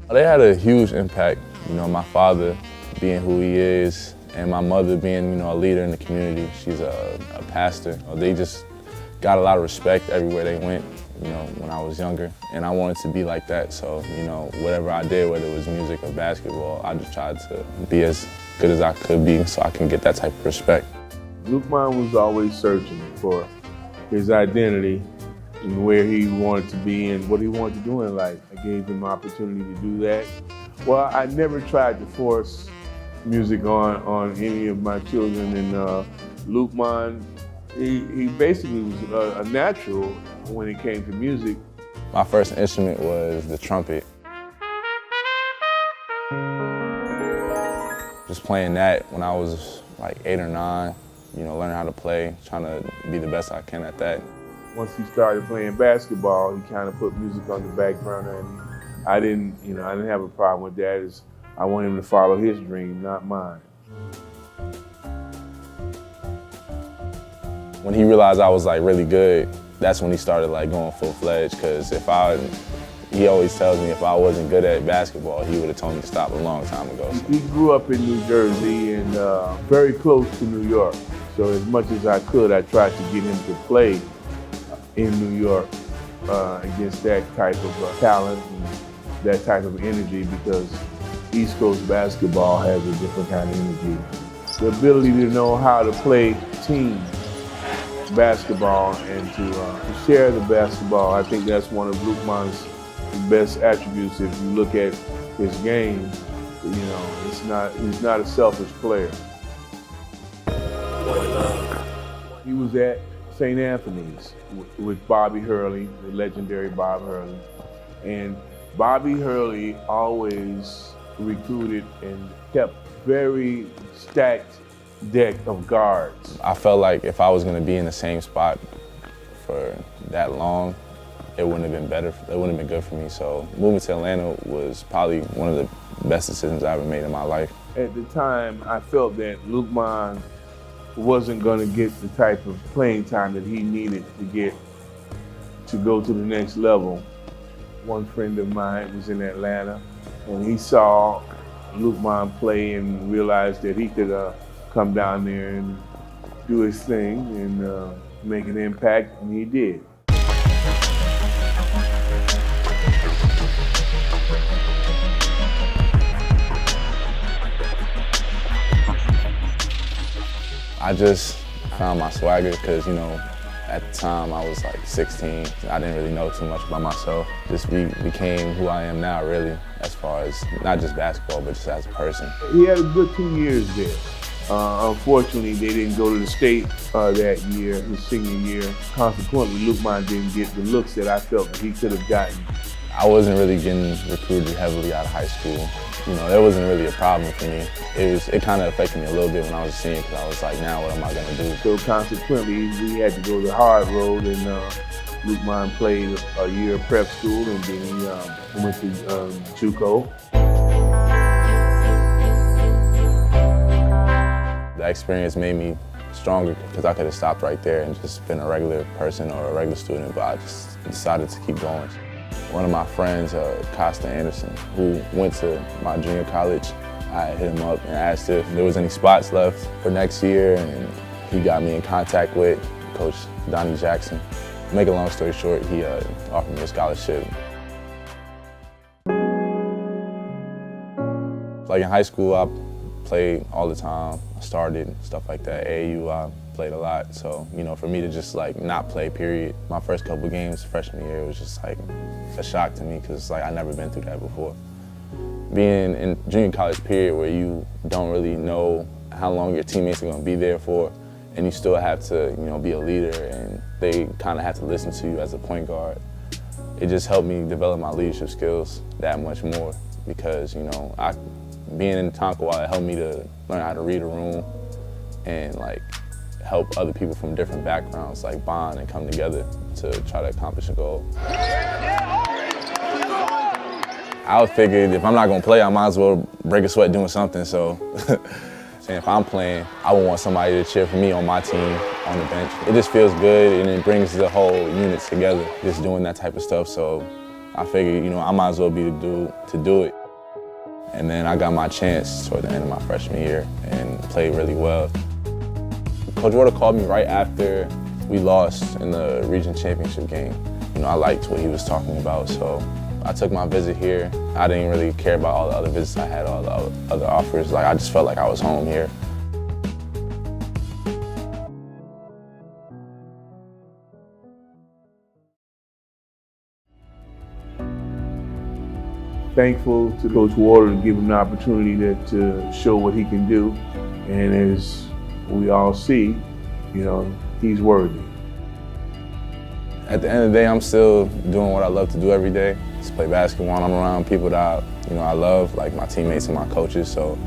They had a huge impact. You know, my father being who he is, and my mother being, you know, a leader in the community. She's a pastor. They just got a lot of respect everywhere they went, you know, when I was younger. And I wanted to be like that. So, you know, whatever I did, whether it was music or basketball, I just tried to be as good as I could be so I can get that type of respect. Luqman was always searching for his identity and where he wanted to be and what he wanted to do in life. I gave him an opportunity to do that. Well, I never tried to force music on any of my children, and Luqman, he basically was a natural when it came to music. My first instrument was the trumpet. Just playing that when I was like 8 or 9, you know, learning how to play, trying to be the best I can at that. Once he started playing basketball, he kind of put music on the back burner, and I didn't have a problem with that. I want him to follow his dream, not mine. When he realized I was like really good, that's when he started like going full-fledged, because he always tells me if I wasn't good at basketball, he would have told me to stop a long time ago. So. He grew up in New Jersey and very close to New York. So as much as I could, I tried to get him to play in New York against that type of talent and that type of energy, because East Coast basketball has a different kind of energy. The ability to know how to play team basketball and to share the basketball, I think that's one of Luqman's best attributes. If you look at his game, you know, he's not a selfish player. He was at St. Anthony's with Bobby Hurley, the legendary Bob Hurley. And Bobby Hurley always recruited and kept very stacked deck of guards. I felt like if I was going to be in the same spot for that long, it wouldn't have been better. It wouldn't have been good for me. So moving to Atlanta was probably one of the best decisions I ever made in my life. At the time, I felt that Luqman wasn't going to get the type of playing time that he needed to go to the next level. One friend of mine was in Atlanta, and he saw Luqman play and realized that he could come down there and do his thing and make an impact, and he did. I just found my swagger because, you know, at the time I was like 16. I didn't really know too much about myself. Just became who I am now, really, as far as not just basketball, but just as a person. He had a good 2 years there. Unfortunately, they didn't go to the state that year, his senior year. Consequently, Luqman didn't get the looks that I felt that he could have gotten. I wasn't really getting recruited heavily out of high school. You know, that wasn't really a problem for me. It kind of affected me a little bit when I was a senior, because I was like, now what am I going to do? So consequently, we had to go the hard road, and Luqman played a year of prep school, and then he went to JUCO. That experience made me stronger, because I could have stopped right there and just been a regular person or a regular student, but I just decided to keep going. One of my friends, Costa Anderson, who went to my junior college, I hit him up and asked if there was any spots left for next year, and he got me in contact with Coach Donnie Jackson. Make a long story short, he offered me a scholarship. Like in high school, I played all the time. I started, stuff like that. AAU, I played a lot. So, you know, for me to just like not play, period. My first couple games freshman year was just like a shock to me, because like I'd never been through that before. Being in junior college period where you don't really know how long your teammates are gonna be there for, and you still have to, you know, be a leader, and they kind of have to listen to you as a point guard. It just helped me develop my leadership skills that much more, because, you know, being in Tonkawa, it helped me to learn how to read a room and like help other people from different backgrounds like bond and come together to try to accomplish a goal. I was figured if I'm not gonna play, I might as well break a sweat doing something. So if I'm playing, I would want somebody to cheer for me on my team on the bench. It just feels good, and it brings the whole unit together, just doing that type of stuff. So I figured, you know, I might as well be the dude to do it. And then I got my chance toward the end of my freshman year and played really well. Coach Warder called me right after we lost in the region championship game. You know, I liked what he was talking about, so I took my visit here. I didn't really care about all the other visits I had, all the other offers. Like, I just felt like I was home here. Thankful to Coach Warder to give him the opportunity to show what he can do. And as we all see, you know, he's worthy. At the end of the day, I'm still doing what I love to do every day. Just play basketball. I'm around people that I love, like my teammates and my coaches. So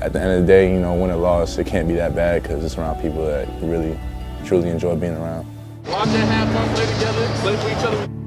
at the end of the day, you know, win or loss, it can't be that bad because it's around people that really, truly enjoy being around. Watch and have fun, play together, play for each other.